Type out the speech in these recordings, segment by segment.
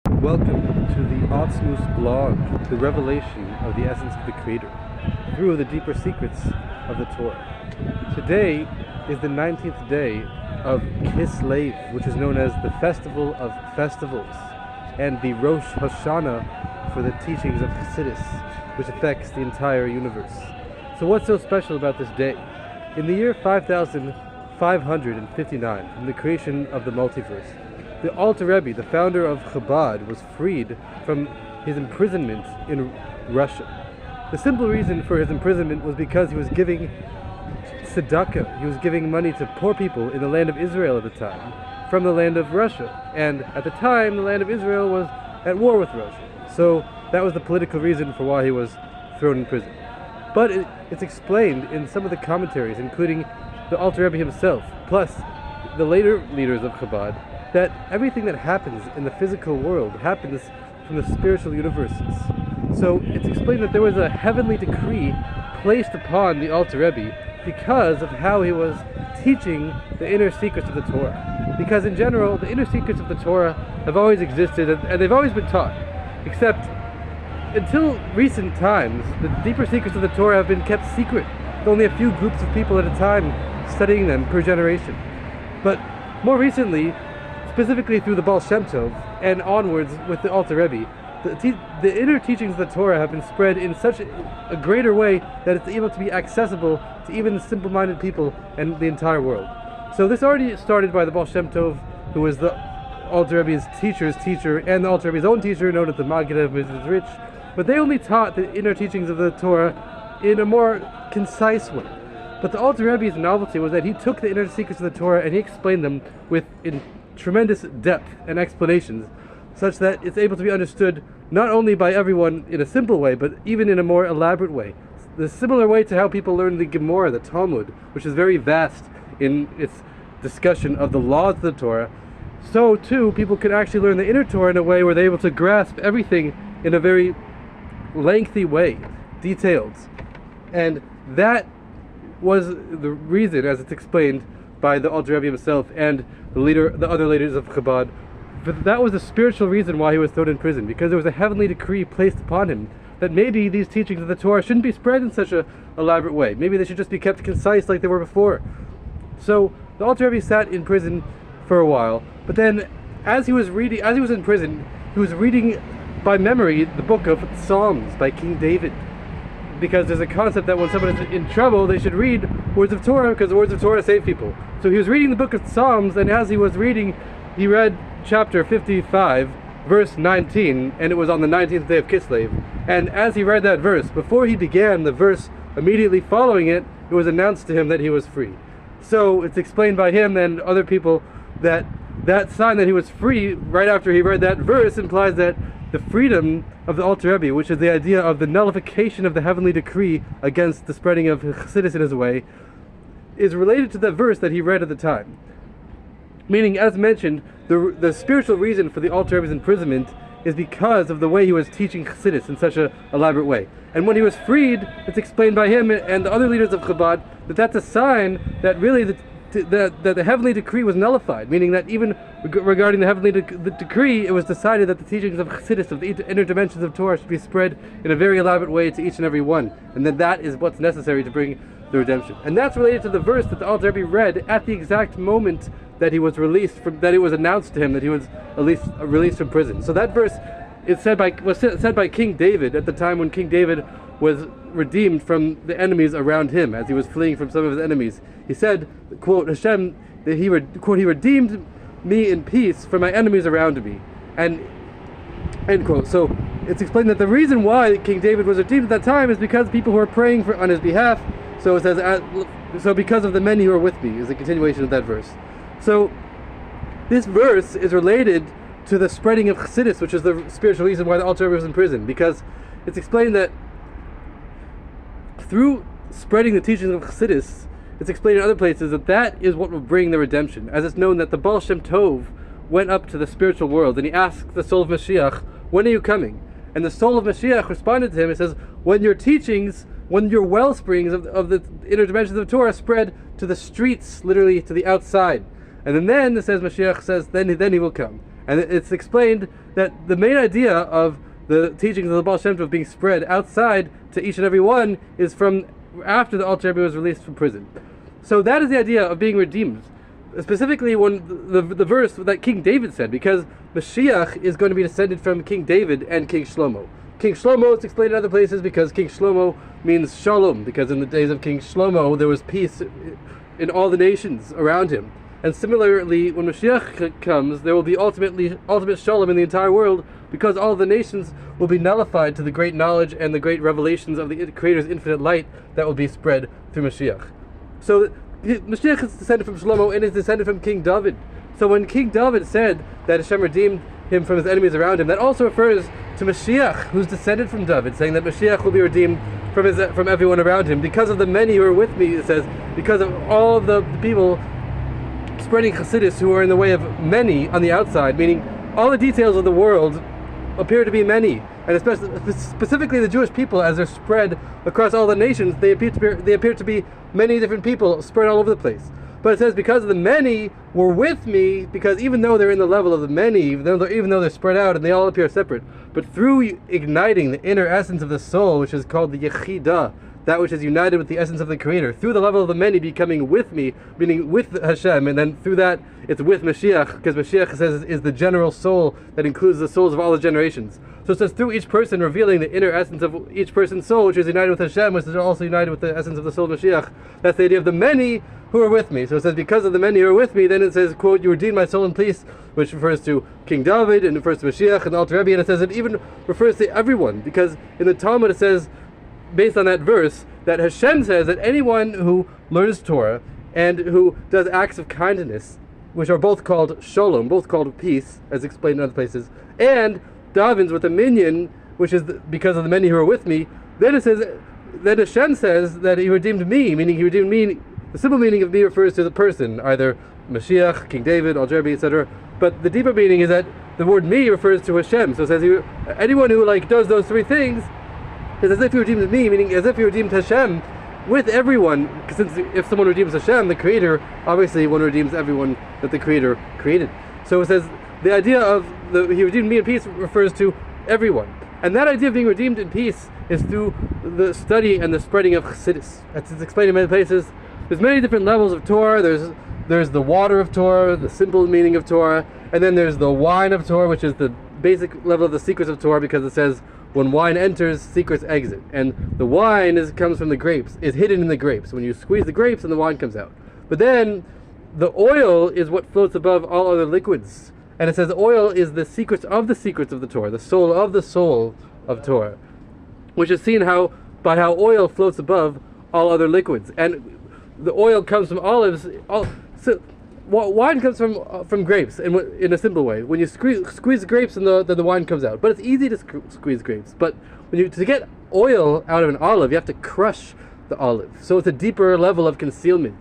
Welcome to the Atzmus blog, the revelation of the essence of the Creator, through the deeper secrets of the Torah. Today is the 19th day of Kislev, which is known as the Festival of Festivals, and the Rosh Hashanah for the teachings of Chassidus, which affects the entire universe. So what's so special about this day? In the year 5559, from the creation of the multiverse, the Alter Rebbe, the founder of Chabad, was freed from his imprisonment in Russia. The simple reason for his imprisonment was because he was giving tzedakah, he was giving money to poor people in the land of Israel at the time, from the land of Russia. And at the time, the land of Israel was at war with Russia. So that was the political reason for why he was thrown in prison. But it's explained in some of the commentaries, including the Alter Rebbe himself, plus the later leaders of Chabad, that everything that happens in the physical world happens from the spiritual universes. So it's explained that there was a heavenly decree placed upon the Alter Rebbe because of how he was teaching the inner secrets of the Torah. Because in general, the inner secrets of the Torah have always existed and they've always been taught, except until recent times, the deeper secrets of the Torah have been kept secret, with only a few groups of people at a time studying them per generation. But more recently, specifically through the Baal Shem Tov and onwards with the Alter Rebbe, the inner teachings of the Torah have been spread in such a greater way that it's able to be accessible to even simple-minded people and the entire world. So this already started by the Baal Shem Tov, who was the Alter Rebbe's teacher's teacher and the Alter Rebbe's own teacher, known as the Maggid of Mizrich, but they only taught the inner teachings of the Torah in a more concise way. But the Alter Rebbe's novelty was that he took the inner secrets of the Torah and he explained them in tremendous depth and explanations, such that it's able to be understood not only by everyone in a simple way, but even in a more elaborate way. The similar way to how people learn the Gemara, the Talmud, which is very vast in its discussion of the laws of the Torah, so too people can actually learn the inner Torah in a way where they're able to grasp everything in a very lengthy way, detailed. And that was the reason, as it's explained by the Alter Rebbe himself and the other leaders of Chabad, but that was the spiritual reason why he was thrown in prison, because there was a heavenly decree placed upon him that maybe these teachings of the Torah shouldn't be spread in such an elaborate way. Maybe they should just be kept concise like they were before. So the Alter Rebbe sat in prison for a while, but then as he was in prison, he was reading by memory the book of Psalms by King David, because there's a concept that when someone is in trouble, they should read words of Torah, because the words of Torah save people. So he was reading the book of Psalms, and as he was reading, he read chapter 55, verse 19, and it was on the 19th day of Kislev. And as he read that verse, before he began the verse immediately following it, it was announced to him that he was free. So it's explained by him and other people that that sign that he was free right after he read that verse implies that the freedom of the Alter Rebbe, which is the idea of the nullification of the heavenly decree against the spreading of Chassidus in his way, is related to the verse that he read at the time. Meaning, as mentioned, the spiritual reason for the Alter Rebbe's imprisonment is because of the way he was teaching Chassidus in such an elaborate way. And when he was freed, it's explained by him and the other leaders of Chabad that that's a sign that really the heavenly decree was nullified, meaning that even regarding the heavenly decree, it was decided that the teachings of Chassidus, of the inner dimensions of Torah, should be spread in a very elaborate way to each and every one, and that is what's necessary to bring the redemption. And that's related to the verse that the Alter Rebbe read at the exact moment that he was released from, that it was announced to him that he was released from prison. So that verse was said by King David at the time when King David was redeemed from the enemies around him, as he was fleeing from some of his enemies. He said, quote, Hashem, that he redeemed me in peace from my enemies around me, and end quote. So it's explained that the reason why King David was redeemed at that time is because people who were praying on his behalf. So it says, so because of the many who are with me, is the continuation of that verse. So this verse is related to the spreading of Chassidus, which is the spiritual reason why the Alter Rebbe was in prison, because it's explained that through spreading the teachings of Chassidus, it's explained in other places that is what will bring the redemption. As it's known that the Baal Shem Tov went up to the spiritual world and he asked the soul of Moshiach, when are you coming? And the soul of Moshiach responded to him and says, when your teachings, when your well springs of the inner dimensions of Torah spread to the streets, literally to the outside. And then it says, Moshiach says, then he will come. And it's explained that the main idea of the teachings of the Baal Shem Tov being spread outside to each and every one is from after the Alter Rebbe was released from prison. So that is the idea of being redeemed. Specifically, when the verse that King David said, because Moshiach is going to be descended from King David and King Shlomo. King Shlomo is explained in other places because King Shlomo means shalom, because in the days of King Shlomo there was peace in all the nations around him. And similarly, when Moshiach comes, there will be ultimate shalom in the entire world, because all the nations will be nullified to the great knowledge and the great revelations of the Creator's infinite light that will be spread through Moshiach. So Moshiach is descended from Shlomo and is descended from King David. So when King David said that Hashem redeemed him from his enemies around him, that also refers to Moshiach, who's descended from David, saying that Moshiach will be redeemed from everyone around him. Because of the many who are with me, it says, because of all the people spreading Chassidus who are in the way of many on the outside, meaning all the details of the world appear to be many, and especially specifically the Jewish people, as they're spread across all the nations, they appear to be many different people spread all over the place. But it says, because the many were with me, because even though they're in the level of the many, even though they're spread out and they all appear separate, but through igniting the inner essence of the soul, which is called the Yechidah, that which is united with the essence of the Creator, through the level of the many becoming with me, meaning with Hashem, and then through that it's with Moshiach, because Moshiach says is the general soul that includes the souls of all the generations. So it says through each person revealing the inner essence of each person's soul, which is united with Hashem, which is also united with the essence of the soul of Moshiach. That's the idea of the many who are with me. So it says, because of the many who are with me, then it says, quote, you redeemed my soul in peace, which refers to King David, and refers to Moshiach and the Alter Rebbe, and it says it even refers to everyone, because in the Talmud it says, based on that verse, that Hashem says that anyone who learns Torah and who does acts of kindness, which are both called shalom, both called peace, as explained in other places, and davens with a minyin, which is because of the many who are with me, then it says that Hashem says that he redeemed me, meaning he redeemed me. The simple meaning of me refers to the person, either Moshiach, King David, Alter Rebbe, etc. But the deeper meaning is that the word me refers to Hashem. So it says anyone who does those three things is as if he redeemed me, meaning as if he redeemed Hashem with everyone. Since if someone redeems Hashem, the Creator, obviously one redeems everyone that the Creator created. So it says the idea of he redeemed me in peace refers to everyone. And that idea of being redeemed in peace is through the study and the spreading of Chassidus. As it's explained in many places, there's many different levels of Torah. There's the water of Torah, the simple meaning of Torah, and then there's the wine of Torah, which is the basic level of the secrets of Torah, because it says when wine enters, secrets exit. And the wine comes from the grapes, is hidden in the grapes. When you squeeze the grapes, and the wine comes out. But then the oil is what floats above all other liquids. And it says oil is the secrets of the Torah, the soul of Torah, which is seen by how oil floats above all other liquids. And the oil comes from olives. So wine comes from grapes in a simple way. When you squeeze grapes, then the wine comes out. But it's easy to squeeze grapes. But to get oil out of an olive, you have to crush the olive. So it's a deeper level of concealment.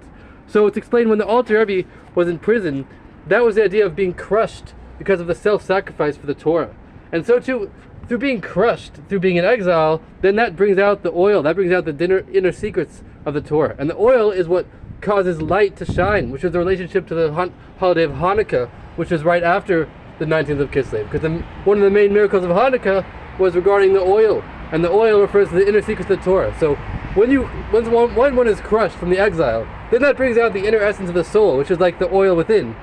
So it's explained when the Alter Rebbe was in prison, that was the idea of being crushed because of the self-sacrifice for the Torah. And so too, through being crushed, through being in exile, then that brings out the oil, that brings out the inner secrets of the Torah. And the oil is what causes light to shine, which is the relationship to the holiday of Hanukkah, which is right after the 19th of Kislev. Because one of the main miracles of Hanukkah was regarding the oil, and the oil refers to the inner secrets of the Torah. So when one is crushed from the exile, then that brings out the inner essence of the soul, which is like the oil within.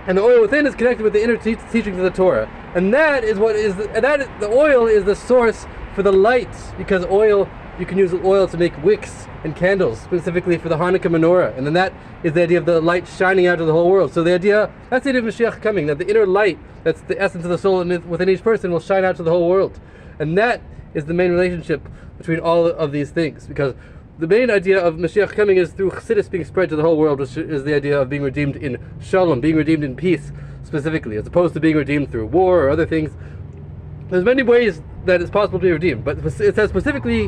And the oil within is connected with the inner teachings of the Torah. And the oil is the source for the light, because you can use oil to make wicks and candles, specifically for the Hanukkah menorah. And then that is the idea of the light shining out to the whole world. So that's the idea of Moshiach coming, that the inner light, that's the essence of the soul within each person, will shine out to the whole world. And that is the main relationship between all of these things, because the main idea of Moshiach coming is through Chassidus being spread to the whole world, which is the idea of being redeemed in shalom, being redeemed in peace, specifically, as opposed to being redeemed through war or other things. There's many ways that it's possible to be redeemed, but it says specifically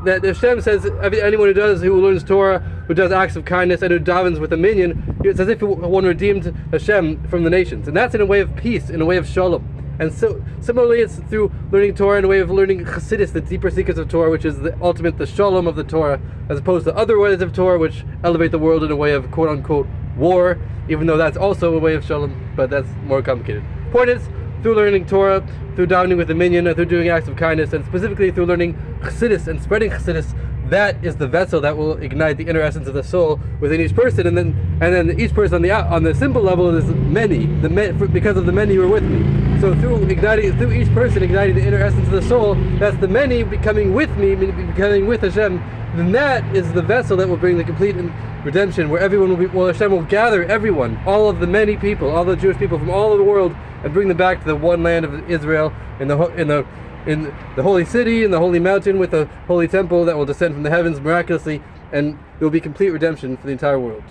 that Hashem says anyone who learns Torah, who does acts of kindness, and who davens with a minyin, it's as if one redeemed Hashem from the nations. And that's in a way of peace, in a way of shalom. And so similarly, it's through learning Torah in a way of learning Chassidus, the deeper secrets of Torah, which is the shalom of the Torah, as opposed to other ways of Torah which elevate the world in a way of quote-unquote war, even though that's also a way of shalom, but that's more complicated. Point is, through learning Torah, through davening with the minyin, through doing acts of kindness, and specifically through learning Chassidus and spreading Chassidus, that is the vessel that will ignite the inner essence of the soul within each person, and then each person on the simple level is many, because of the many who are with me. So through each person igniting the inner essence of the soul, that's the many becoming with me, becoming with Hashem. Then that is the vessel that will bring the complete redemption, where everyone will be. Well, Hashem will gather everyone, all of the many people, all the Jewish people from all over the world, and bring them back to the one land of Israel in the holy city, in the holy mountain, with a holy temple that will descend from the heavens miraculously, and there will be complete redemption for the entire world.